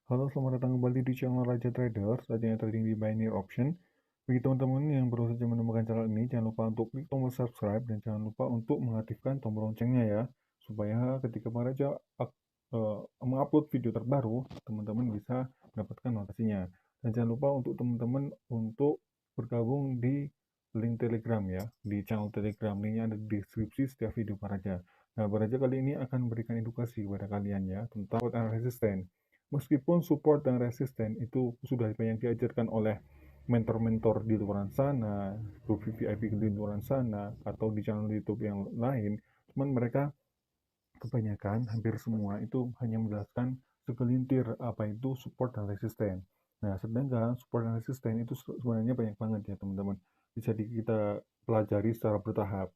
Halo, selamat datang kembali di channel Raja Trader, saatnya trading di binary option. Bagi teman-teman yang baru saja menemukan channel ini, jangan lupa untuk klik tombol subscribe dan jangan lupa untuk mengaktifkan tombol loncengnya ya, supaya ketika Bang Raja mengupload video terbaru, teman-teman bisa mendapatkan notifikasinya. Dan jangan lupa untuk teman-teman untuk bergabung di link Telegram ya, di channel Telegram. Linknya ada di deskripsi setiap video Bang Raja. Nah, Bang Raja kali ini akan memberikan edukasi kepada kalian ya tentang support and resistance. Meskipun support dan resisten itu sudah banyak diajarkan oleh mentor-mentor di luar sana, grup VIP di luar sana, atau di channel YouTube yang lain, cuman mereka kebanyakan, hampir semua itu hanya menjelaskan segelintir apa itu support dan resisten. Nah, sedangkan support dan resisten itu sebenarnya banyak banget ya teman-teman. Bisa kita pelajari secara bertahap.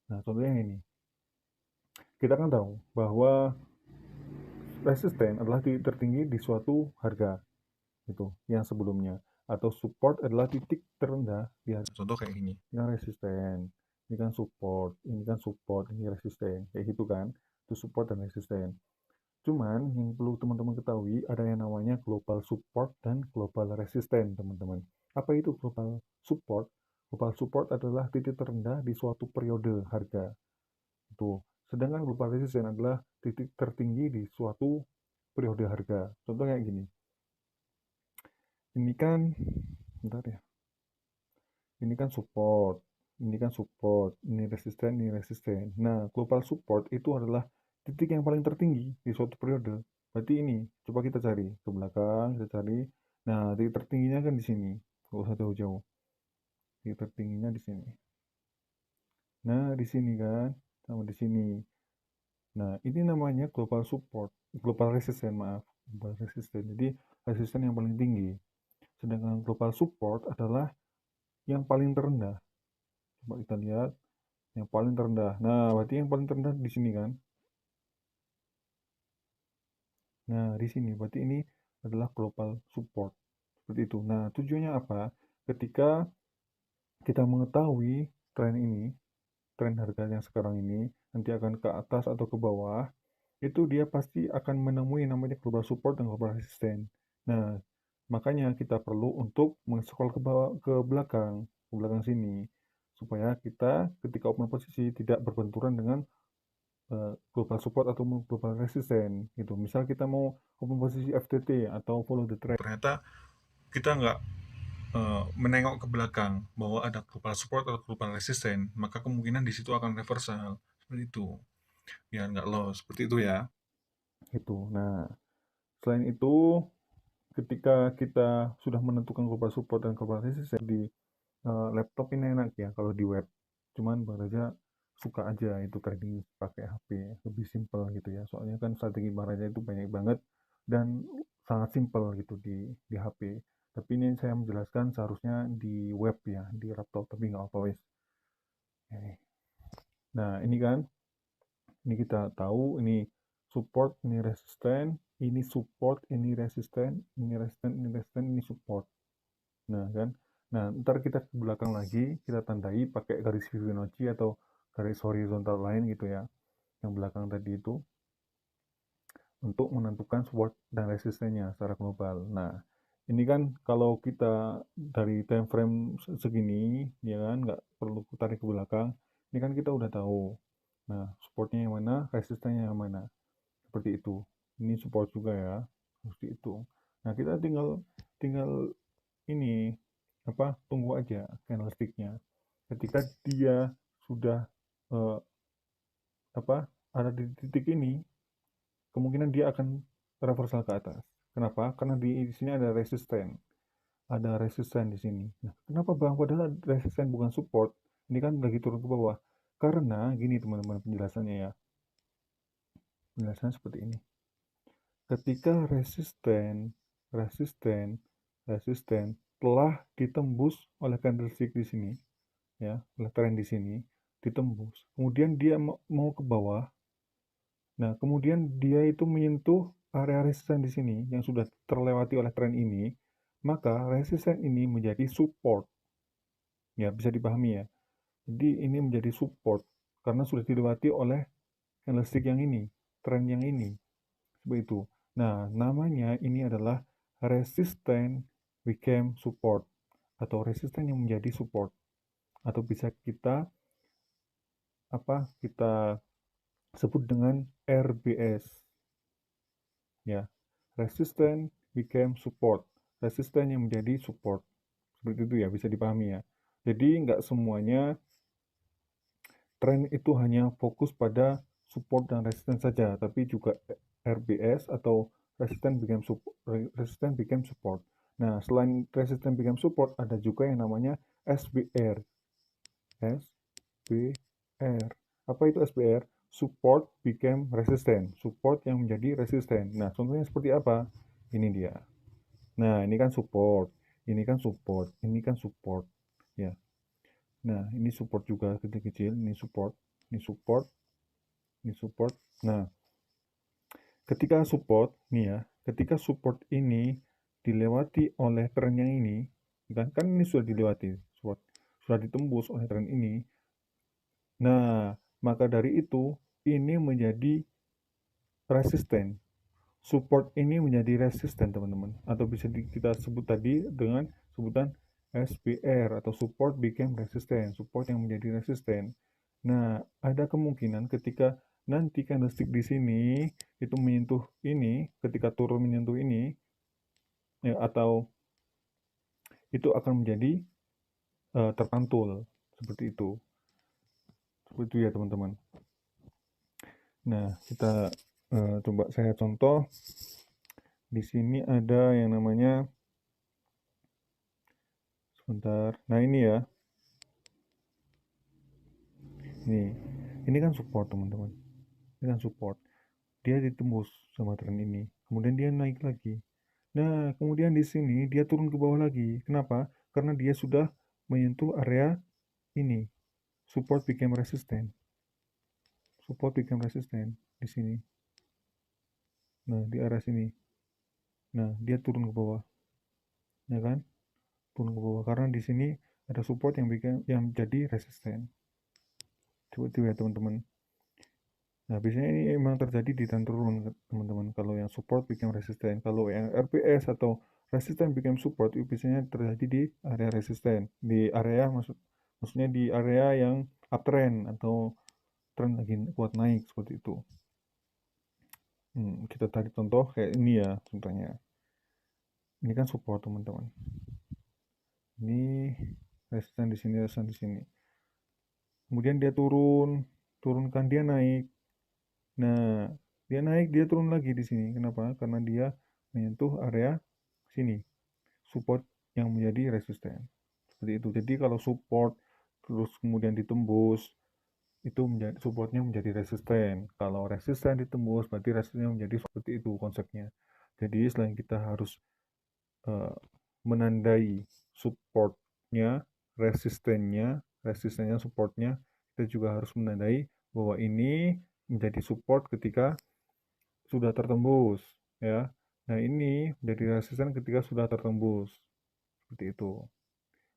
Nah, contohnya ini. Kita kan tahu bahwa resisten adalah titik tertinggi di suatu harga itu yang sebelumnya, atau support adalah titik terendah di harga. Contoh kayak gini, ini kan resisten, ini kan support, ini kan support, ini resisten, kayak gitu kan, itu support dan resisten. Cuman yang perlu teman-teman ketahui ada yang namanya global support dan global resisten teman-teman. Apa itu global support? Global support adalah titik terendah di suatu periode harga itu, sedangkan global resisten adalah titik tertinggi di suatu periode harga. Contoh kayak gini, ini kan bentar ya, ini kan support, ini kan support, ini resisten, ini resisten. Nah, global support itu adalah titik yang paling tertinggi di suatu periode. Berarti ini, coba kita cari ke belakang, kita cari. Nah, titik tertingginya kan di sini. Nggak usah jauh-jauh. Titik tertingginya di sini. Nah, di sini kan, sama di sini. Nah, ini namanya global support, global resistance, maaf, global resistance. Jadi, resistance yang paling tinggi. Sedangkan global support adalah yang paling terendah. Coba kita lihat. Yang paling terendah. Nah, berarti yang paling terendah di sini kan? Nah, di sini. Berarti ini adalah global support. Seperti itu. Nah, tujuannya apa? Ketika kita mengetahui tren ini, tren harga yang sekarang ini, nanti akan ke atas atau ke bawah, itu dia pasti akan menemui namanya global support dan global resistance. Nah, makanya kita perlu untuk mengecekol ke belakang sini, supaya kita ketika open posisi tidak berbenturan dengan global support atau global resistance gitu. Misal kita mau open posisi FTT atau follow the trend, ternyata kita nggak menengok ke belakang bahwa ada global support atau global resistance, maka kemungkinan di situ akan reversal seperti itu, biar nggak loss seperti itu ya. Itu. Nah, selain itu, ketika kita sudah menentukan global support dan global resistance di laptop ini enak ya kalau di web. Cuman Bang Raja suka aja itu trading pakai HP, lebih simpel gitu ya. Soalnya kan strategi Bang Raja itu banyak banget dan sangat simpel gitu di HP. Tapi ini saya menjelaskan seharusnya di web ya, di laptop, tapi nggak apa wes. Oke. Nah, ini kan, ini kita tahu ini support, ini resisten, ini support, ini resisten, ini resisten, ini resisten, ini support. Nah, kan? Nah, ntar kita ke belakang lagi, kita tandai pakai garis Fibonacci atau garis horizontal lain gitu ya. Yang belakang tadi itu untuk menentukan support dan resistennya secara global. Nah, ini kan kalau kita dari time frame segini, ya kan, nggak perlu tarik ke belakang. Ini kan kita udah tahu. Nah, supportnya yang mana, resistennya yang mana. Seperti itu. Ini support juga ya, seperti itu. Nah, kita tinggal tinggal ini apa tunggu aja candlesticknya. Ketika dia sudah eh, apa ada di titik ini, kemungkinan dia akan reversal ke atas. Kenapa? Karena di sini ada resisten, di sini. Nah, kenapa bang? Padahal resisten bukan support. Ini kan lagi turun ke bawah. Karena gini teman-teman penjelasannya ya. Penjelasannya seperti ini. Ketika resisten, resisten telah ditembus oleh candlestick di sini, ya, oleh tren di sini, ditembus. Kemudian dia mau ke bawah. Nah, kemudian dia itu menyentuh area resisten di sini yang sudah terlewati oleh tren ini, maka resisten ini menjadi support. Ya, bisa dipahami ya. Jadi ini menjadi support karena sudah dilewati oleh candlestick yang ini, tren yang ini. Seperti itu. Nah, namanya ini adalah resistant became support atau resisten yang menjadi support atau bisa kita kita sebut dengan RBS ya. Resistant became support. Resisten yang menjadi support. Seperti itu ya, bisa dipahami ya. Jadi nggak semuanya tren itu hanya fokus pada support dan resisten saja, tapi juga RBS atau resistant became support. Nah, selain resistant became support, ada juga yang namanya SBR. SBR. Apa itu SBR? Support became resistant. Support yang menjadi resisten. Nah, contohnya seperti apa? Ini dia. Nah, ini kan support. Ini kan support. Ini kan support. Ya. Nah, ini support juga kecil-kecil. Ini support. Ini support. Ini support. Nah, ketika support, nih ya. Ketika support ini dilewati oleh tren yang ini, kan ini sudah dilewati. Sudah ditembus oleh tren ini. Nah, maka dari itu, ini menjadi resisten. Support ini menjadi resisten, teman-teman. Atau bisa kita sebut tadi dengan sebutan SBR atau support became resistant. Support yang menjadi resisten. Nah, ada kemungkinan ketika nanti candlestick di sini itu menyentuh ini, ketika turun menyentuh ini, ya, atau itu akan menjadi terpantul seperti itu. Seperti itu ya, teman-teman. Nah, kita coba saya contoh. Di sini ada yang namanya sebentar. Nah, ini ya. Ini kan support, teman-teman. Ini kan support. Dia ditembus sama tren ini. Kemudian dia naik lagi. Nah, kemudian di sini dia turun ke bawah lagi. Kenapa? Karena dia sudah menyentuh area ini. Support became resistant. Support became resistant di sini. Nah, di area sini. Nah, dia turun ke bawah. Ya kan? Turun ke bawah karena di sini ada support yang jadi resisten. Coba itu ya, teman-teman. Nah, biasanya ini memang terjadi di tren turun, teman-teman. Kalau yang support bikin resisten. Kalau yang RPS atau resisten bikin support, itu biasanya terjadi di area resisten. Di area, maksudnya di area yang uptrend atau tren lagi kuat naik, seperti itu. Kita tarik contoh kayak ini ya, contohnya. Ini kan support, teman-teman. Ini resisten di sini, resisten di sini. Kemudian dia turunkan dia naik. Nah, dia naik, dia turun lagi di sini. Kenapa? Karena dia menyentuh area sini, support yang menjadi resisten. Seperti itu. Jadi kalau support terus kemudian ditembus, itu supportnya menjadi resisten. Kalau resisten ditembus, berarti resistennya menjadi seperti itu konsepnya. Jadi selain kita harus uh, menandai supportnya, resistennya, supportnya, kita juga harus menandai bahwa ini menjadi support ketika sudah tertembus ya. Nah, ini menjadi resisten ketika sudah tertembus. Seperti itu.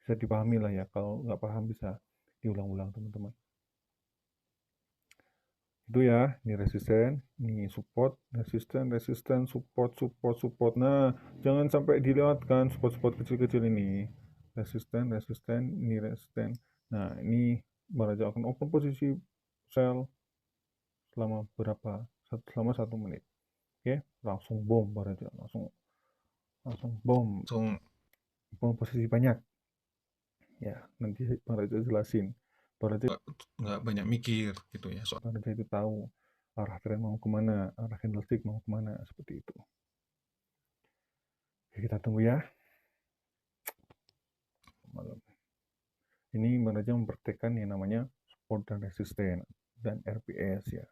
Bisa dipahami lah ya. Kalau nggak paham bisa diulang-ulang, teman-teman. Itu ya, ini resisten, ini support, resisten, support. Nah, jangan sampai dilewatkan support-support kecil-kecil ini. Resisten, ini resisten. Nah, ini Baraja akan open posisi sell selama selama 1 menit. Oke, langsung bom Baraja, langsung bom, posisi banyak. Ya, nanti Bang Raja jelasin. Bang Raja nggak banyak mikir gitu ya. Bang Raja itu tahu arah tren mau kemana, arah candlestick mau kemana, seperti itu. Oke, kita tunggu ya. Malam. Ini Bang Raja mempraktekkan yang namanya support dan resisten dan RPS ya.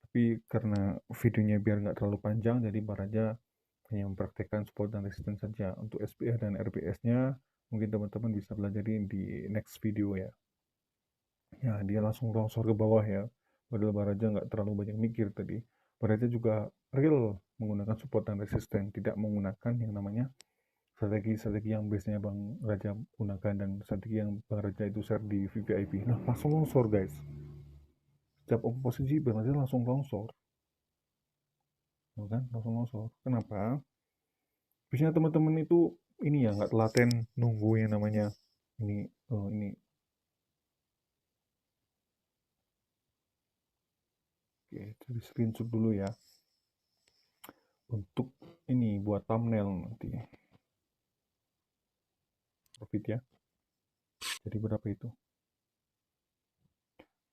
Tapi karena videonya biar nggak terlalu panjang, jadi Bang Raja hanya mempraktekkan support dan resisten saja. Untuk SPR dan RPS-nya mungkin teman-teman bisa belajarin di next video ya. Ya, dia langsung longsor ke bawah ya. Padahal Baraja nggak terlalu banyak mikir tadi. Baraja juga real menggunakan support dan resisten, tidak menggunakan yang namanya strategi-strategi yang biasanya Bang Raja gunakan dan strategi yang Bang Raja itu share di VVIP. Nah, langsung longsor guys. Setiap posisi Bang Raja langsung longsor. tuh kan langsung longsor. Kenapa? Biasanya teman-teman itu ini ya nggak telaten nunggu yang namanya ini, ini. Oke, jadi screenshot dulu ya untuk ini buat thumbnail nanti profit ya. Jadi berapa itu?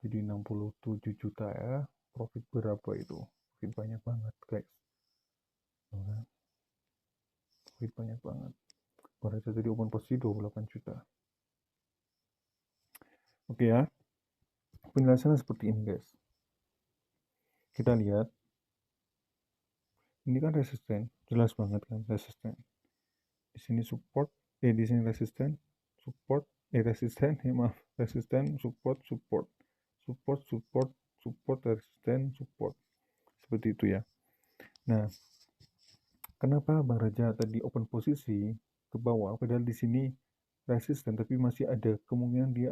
Jadi 67 juta ya. Profit berapa itu? Profit banyak banget guys. Nah, profit banyak banget. Baru saja tadi open posisi 28 juta. Oke ya. Penjelasannya seperti ini guys. Kita lihat. Ini kan resisten. Jelas banget kan resisten. Di sini support. Di sini resisten. Support. Resisten. Ya maaf. Resisten. Support. Support. Support. Support. Support. Resisten. Support. Seperti itu ya. Nah, kenapa Bang Raja tadi open posisi ke bawah padahal di sini resisten tapi masih ada kemungkinan dia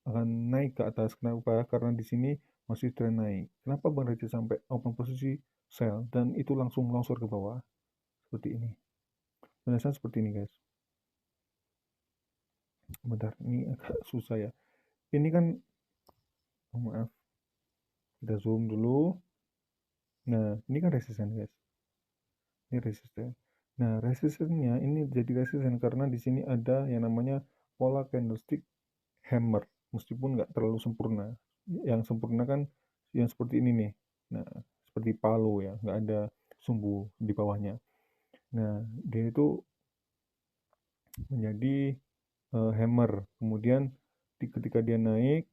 akan naik ke atas. Kenapa? Karena di sini masih tren naik. Kenapa Bang Raja sampai open posisi sell dan itu langsung longsor ke bawah seperti ini? Penjelasan seperti ini guys. Bentar, ini agak susah ya. Ini kan, oh maaf, kita zoom dulu. Nah, ini kan resisten guys. Ini resisten. Nah, resistennya ini jadi resisten karena di sini ada yang namanya pola candlestick hammer, meskipun nggak terlalu sempurna. Yang sempurna kan yang seperti ini nih. Nah, seperti palu ya, nggak ada sumbu di bawahnya. Nah, dia itu menjadi hammer. Kemudian ketika dia naik,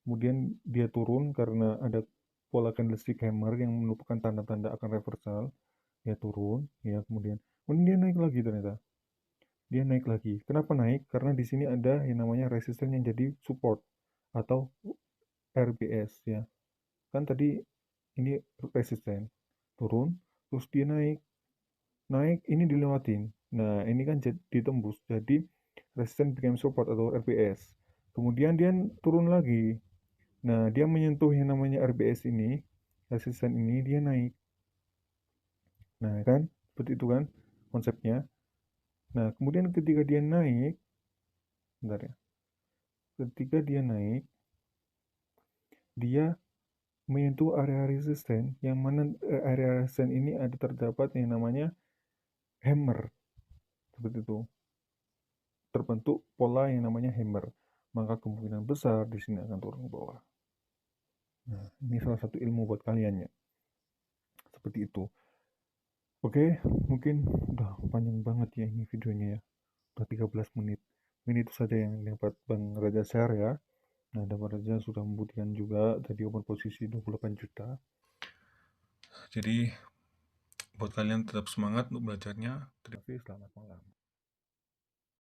kemudian dia turun karena ada pola candlestick hammer yang merupakan tanda-tanda akan reversal. Dia turun, ya kemudian dia naik lagi ternyata. Dia naik lagi. Kenapa naik? Karena di sini ada yang namanya resisten yang jadi support atau RBS ya. Kan tadi ini resisten turun, terus dia naik. Naik ini dilewatin. Nah, ini kan ditembus. Jadi resisten became support atau RBS. Kemudian dia turun lagi. Nah, dia menyentuh yang namanya RBS ini, resisten ini dia naik. Nah, kan seperti itu kan konsepnya. Nah, kemudian ketika dia naik, bentar ya. Ketika dia naik, dia menyentuh area resisten yang mana area resisten ini ada terdapat yang namanya hammer. Seperti itu. Terbentuk pola yang namanya hammer. Maka kemungkinan besar di sini akan turun ke bawah. Nah, ini salah satu ilmu buat kalian ya. Seperti itu. Oke, mungkin udah panjang banget ya ini videonya ya. Udah 13 menit. Ini itu saja yang dapat Bang Raja share ya. Nah, dan Bang Raja sudah membuktikan juga tadi open posisi 28 juta. Jadi buat kalian tetap semangat untuk belajarnya. Terima kasih, selamat malam.